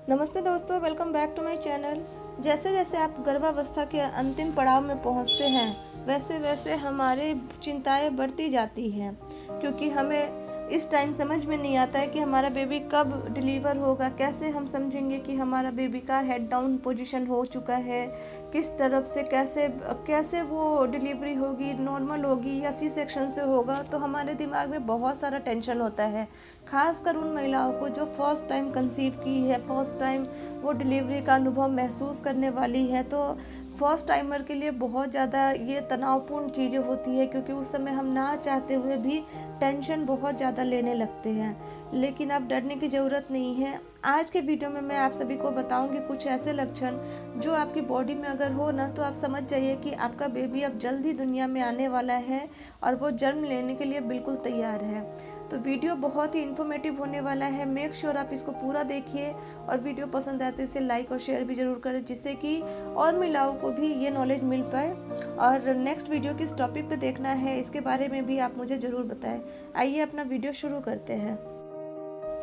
नमस्ते दोस्तों, welcome back to my channel. जैसे जैसे आप गर्भावस्था के अंतिम पड़ाव में पहुंचते हैं वैसे वैसे हमारी चिंताएं बढ़ती जाती हैं, क्योंकि हमें इस टाइम समझ में नहीं आता है कि हमारा बेबी कब डिलीवर होगा। कैसे हम समझेंगे कि हमारा बेबी का हेड डाउन पोजीशन हो चुका है, किस तरफ से कैसे कैसे वो डिलीवरी होगी, नॉर्मल होगी या सी सेक्शन से होगा। तो हमारे दिमाग में बहुत सारा टेंशन होता है, खासकर उन महिलाओं को जो फर्स्ट टाइम कंसीव की है, फर्स्ट टाइम वो डिलीवरी का अनुभव महसूस करने वाली है। तो फर्स्ट टाइमर के लिए बहुत ज़्यादा ये तनावपूर्ण चीज़ें होती है, क्योंकि उस समय हम ना चाहते हुए भी टेंशन बहुत ज़्यादा लेने लगते हैं। लेकिन अब डरने की ज़रूरत नहीं है। आज के वीडियो में मैं आप सभी को बताऊंगी कुछ ऐसे लक्षण जो आपकी बॉडी में अगर हो ना, तो आप समझ जाइए कि आपका बेबी अब जल्द ही दुनिया में आने वाला है और वो जन्म लेने के लिए बिल्कुल तैयार है। तो वीडियो बहुत ही इन्फॉर्मेटिव होने वाला है। मेक श्योर आप इसको पूरा देखिए और वीडियो पसंद आए तो इसे लाइक और शेयर भी ज़रूर करें, जिससे कि और महिलाओं को भी ये नॉलेज मिल पाए। और नेक्स्ट वीडियो किस टॉपिक पे देखना है इसके बारे में भी आप मुझे ज़रूर बताएं। आइए अपना वीडियो शुरू करते हैं।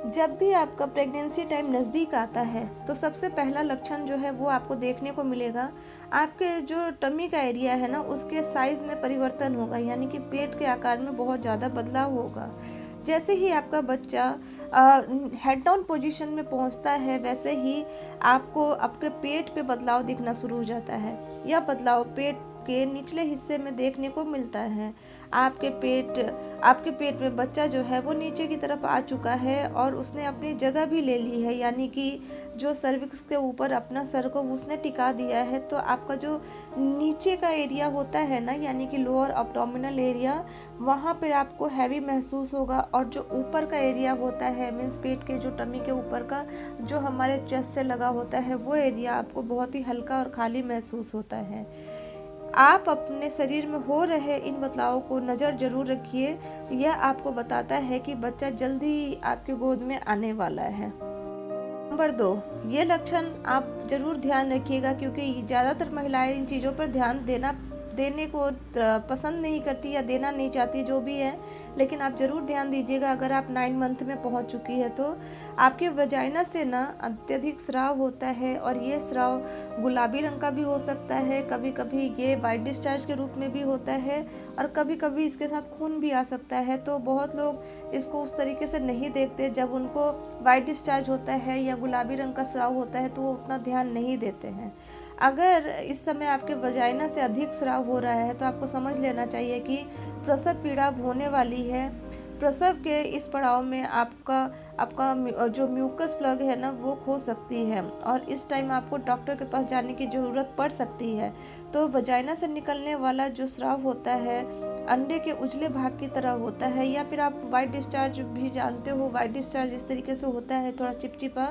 जब भी आपका प्रेगनेंसी टाइम नज़दीक आता है तो सबसे पहला लक्षण जो है वो आपको देखने को मिलेगा, आपके जो टमी का एरिया है ना उसके साइज़ में परिवर्तन होगा, यानी कि पेट के आकार में बहुत ज़्यादा बदलाव होगा। जैसे ही आपका बच्चा हेड डाउन पोजीशन में पहुंचता है वैसे ही आपको आपके पेट पे बदलाव दिखना शुरू हो जाता है। यह बदलाव पेट के निचले हिस्से में देखने को मिलता है। आपके पेट में बच्चा जो है वो नीचे की तरफ आ चुका है और उसने अपनी जगह भी ले ली है, यानी कि जो सर्विक्स के ऊपर अपना सर को उसने टिका दिया है। तो आपका जो नीचे का एरिया होता है ना, यानी कि लोअर अब्डोमिनल एरिया, वहाँ पर आपको हैवी महसूस होगा। और जो ऊपर का एरिया होता है, मीन्स पेट के जो टमी के ऊपर का जो हमारे चेस्ट से लगा होता है, वो एरिया आपको बहुत ही हल्का और खाली महसूस होता है। आप अपने शरीर में हो रहे इन बदलावों को नज़र जरूर रखिए। यह आपको बताता है कि बच्चा जल्दी आपकी गोद में आने वाला है। नंबर 2, ये लक्षण आप जरूर ध्यान रखिएगा, क्योंकि ज़्यादातर महिलाएं इन चीज़ों पर ध्यान देने को पसंद नहीं करती या देना नहीं चाहती, जो भी है। लेकिन आप ज़रूर ध्यान दीजिएगा। अगर आप 9 मंथ में पहुंच चुकी है तो आपके वजाइना से ना अत्यधिक स्राव होता है, और ये स्राव गुलाबी रंग का भी हो सकता है, कभी कभी ये वाइट डिस्चार्ज के रूप में भी होता है, और कभी कभी इसके साथ खून भी आ सकता है। तो बहुत लोग इसको उस तरीके से नहीं देखते। जब उनको वाइट डिस्चार्ज होता है या गुलाबी रंग का स्राव होता है तो वो उतना ध्यान नहीं देते हैं। अगर इस समय आपके वजाइना से अधिक स्राव हो रहा है तो आपको समझ लेना चाहिए कि प्रसव पीड़ा होने वाली है। प्रसव के इस पड़ाव में आपका जो म्यूकस प्लग है ना वो खो सकती है, और इस टाइम आपको डॉक्टर के पास जाने की ज़रूरत पड़ सकती है। तो वजाइना से निकलने वाला जो स्राव होता है अंडे के उजले भाग की तरह होता है, या फिर आप वाइट डिस्चार्ज भी जानते हो। वाइट डिस्चार्ज इस तरीके से होता है, थोड़ा चिपचिपा,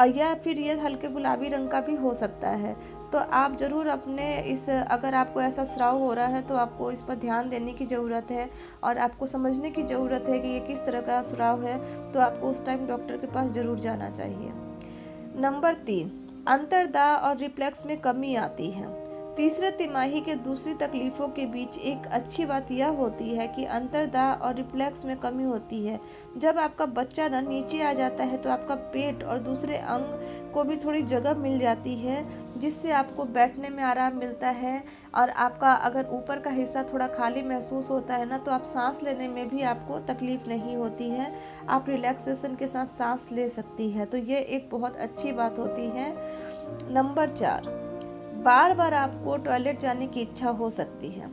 या फिर ये हल्के गुलाबी रंग का भी हो सकता है। तो आप ज़रूर अगर आपको ऐसा स्राव हो रहा है तो आपको इस पर ध्यान देने की ज़रूरत है, और आपको समझने की ज़रूरत है कि ये किस तरह का स्राव है। तो आपको उस टाइम डॉक्टर के पास ज़रूर जाना चाहिए। नंबर 3, अंतर्दाह और रिफ्लेक्स में कमी आती है। तीसरे तिमाही के दूसरी तकलीफों के बीच एक अच्छी बात यह होती है कि अंतर्दाह और रिफ्लेक्स में कमी होती है। जब आपका बच्चा ना नीचे आ जाता है तो आपका पेट और दूसरे अंग को भी थोड़ी जगह मिल जाती है, जिससे आपको बैठने में आराम मिलता है। और आपका अगर ऊपर का हिस्सा थोड़ा खाली महसूस होता है ना, तो आप सांस लेने में भी आपको तकलीफ नहीं होती है, आप रिलैक्सेशन के साथ सांस ले सकती है। तो ये एक बहुत अच्छी बात होती है। नंबर 4, बार बार आपको टॉयलेट जाने की इच्छा हो सकती है।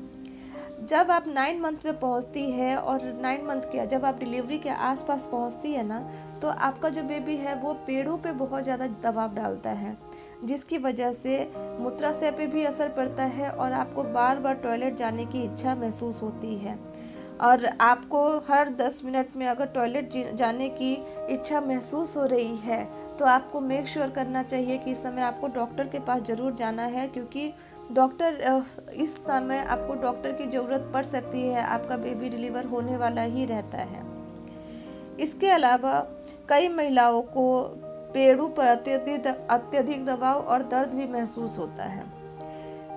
जब आप 9 मंथ में पहुंचती है और 9 मंथ के जब आप डिलीवरी के आसपास पहुंचती है ना, तो आपका जो बेबी है वो पेड़ों पे बहुत ज़्यादा दबाव डालता है, जिसकी वजह से मूत्राशय पे भी असर पड़ता है और आपको बार बार टॉयलेट जाने की इच्छा महसूस होती है। और आपको हर 10 मिनट में अगर टॉयलेट जाने की इच्छा महसूस हो रही है तो आपको मेक श्योर करना चाहिए कि इस समय आपको डॉक्टर के पास ज़रूर जाना है, क्योंकि इस समय आपको डॉक्टर की ज़रूरत पड़ सकती है। आपका बेबी डिलीवर होने वाला ही रहता है। इसके अलावा कई महिलाओं को पेड़ों पर अत्यधिक दबाव और दर्द भी महसूस होता है।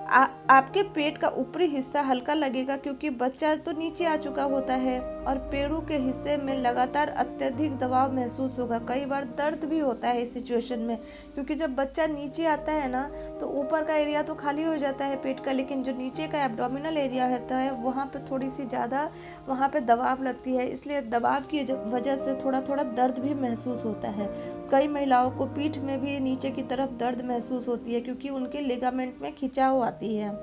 आपके पेट का ऊपरी हिस्सा हल्का लगेगा, क्योंकि बच्चा तो नीचे आ चुका होता है और पेड़ों के हिस्से में लगातार अत्यधिक दबाव महसूस होगा। कई बार दर्द भी होता है इस सिचुएशन में, क्योंकि जब बच्चा नीचे आता है ना तो ऊपर का एरिया तो खाली हो जाता है पेट का, लेकिन जो नीचे का एब्डोमिनल एरिया रहता है वहाँ पे थोड़ी सी ज़्यादा वहाँ पे दबाव लगती है, इसलिए दबाव की वजह से थोड़ा थोड़ा दर्द भी महसूस होता है। कई महिलाओं को पीठ में भी नीचे की तरफ दर्द महसूस होती है, क्योंकि उनके लिगामेंट में खिंचाव आती है।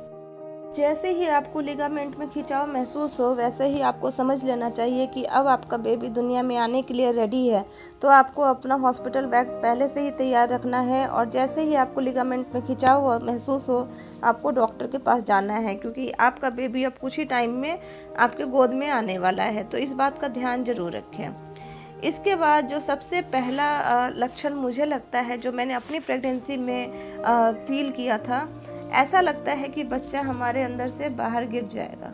जैसे ही आपको लिगामेंट में खिंचाव महसूस हो, वैसे ही आपको समझ लेना चाहिए कि अब आपका बेबी दुनिया में आने के लिए रेडी है। तो आपको अपना हॉस्पिटल बैग पहले से ही तैयार रखना है, और जैसे ही आपको लिगामेंट में खिंचाव महसूस हो, आपको डॉक्टर के पास जाना है, क्योंकि आपका बेबी अब कुछ ही टाइम में आपके गोद में आने वाला है। तो इस बात का ध्यान जरूर रखें। इसके बाद जो सबसे पहला लक्षण मुझे लगता है, जो मैंने अपनी प्रेगनेंसी में फील किया था, ऐसा लगता है कि बच्चा हमारे अंदर से बाहर गिर जाएगा।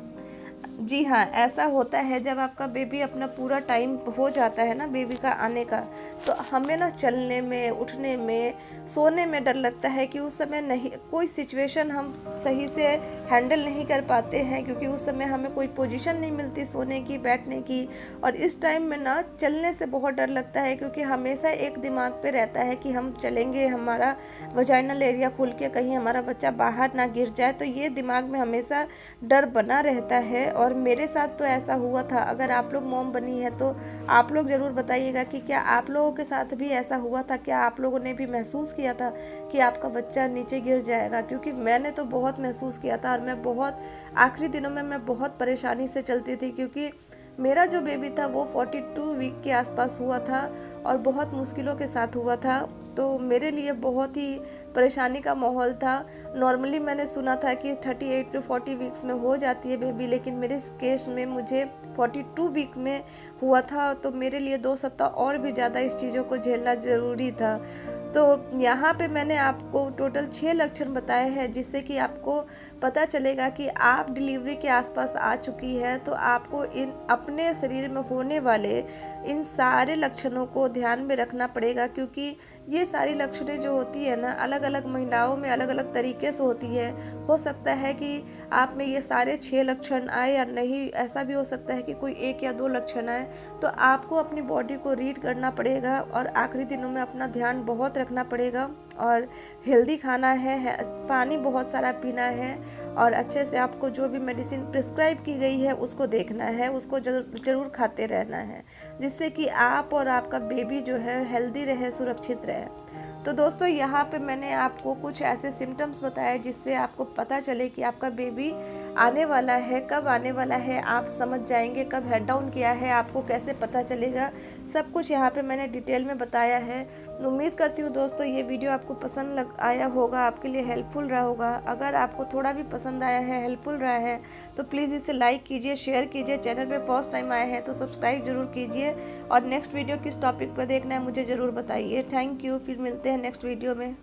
जी हाँ, ऐसा होता है जब आपका बेबी अपना पूरा टाइम हो जाता है ना बेबी का आने का, तो हमें ना चलने में, उठने में, सोने में डर लगता है कि उस समय नहीं, कोई सिचुएशन हम सही से हैंडल नहीं कर पाते हैं, क्योंकि उस समय हमें कोई पोजीशन नहीं मिलती सोने की, बैठने की। और इस टाइम में ना चलने से बहुत डर लगता है, क्योंकि हमेशा एक दिमाग पे रहता है कि हम चलेंगे, हमारा वजाइनल एरिया खुल के कहीं हमारा बच्चा बाहर ना गिर जाए। तो ये दिमाग में हमेशा डर बना रहता है, और मेरे साथ तो ऐसा हुआ था। अगर आप लोग मॉम बनी है तो आप लोग ज़रूर बताइएगा कि क्या आप लोगों के साथ भी ऐसा हुआ था, क्या आप लोगों ने भी महसूस किया था कि आपका बच्चा नीचे गिर जाएगा। क्योंकि मैंने तो बहुत महसूस किया था, और मैं बहुत आखिरी दिनों में मैं बहुत परेशानी से चलती थी, क्योंकि मेरा जो बेबी था वो 42 वीक के आसपास हुआ था, और बहुत मुश्किलों के साथ हुआ था। तो मेरे लिए बहुत ही परेशानी का माहौल था। नॉर्मली मैंने सुना था कि 38 to 40 वीक्स में हो जाती है बेबी, लेकिन मेरे केस में मुझे 42 वीक में हुआ था। तो मेरे लिए 2 सप्ताह और भी ज़्यादा इस चीज़ों को झेलना ज़रूरी था। तो यहाँ पे मैंने आपको टोटल 6 लक्षण बताए हैं, जिससे कि आपको पता चलेगा कि आप डिलीवरी के आसपास आ चुकी है। तो आपको इन अपने शरीर में होने वाले इन सारे लक्षणों को ध्यान में रखना पड़ेगा, क्योंकि ये सारी लक्षणें जो होती है ना, अलग अलग महिलाओं में अलग अलग तरीके से होती है। हो सकता है कि आप में ये सारे 6 लक्षण आए या नहीं, ऐसा भी हो सकता है कि कोई 1 या 2 लक्षण आए। तो आपको अपनी बॉडी को रीड करना पड़ेगा, और आखिरी दिनों में अपना ध्यान बहुत रखना पड़ेगा, और हेल्दी खाना है, पानी बहुत सारा पीना है, और अच्छे से आपको जो भी मेडिसिन प्रिस्क्राइब की गई है उसको देखना है, उसको जरूर खाते रहना है, जिससे कि आप और आपका बेबी जो है हेल्दी रहे, सुरक्षित रहे। तो दोस्तों, यहाँ पे मैंने आपको कुछ ऐसे सिम्टम्स बताए जिससे आपको पता चले कि आपका बेबी आने वाला है, कब आने वाला है, आप समझ जाएंगे। कब हेड डाउन किया है, आपको कैसे पता चलेगा, सब कुछ यहाँ पे मैंने डिटेल में बताया है। उम्मीद करती हूँ दोस्तों ये वीडियो आपको पसंद आया होगा, आपके लिए हेल्पफुल रहा होगा। अगर आपको थोड़ा भी पसंद आया है, हेल्पफुल रहा है, तो प्लीज़ इसे लाइक कीजिए, शेयर कीजिए। चैनल पे फर्स्ट टाइम आए हैं तो सब्सक्राइब जरूर कीजिए, और नेक्स्ट वीडियो किस टॉपिक पर देखना है मुझे ज़रूर बताइए। थैंक यू, फिर मिलते हैं नेक्स्ट वीडियो में।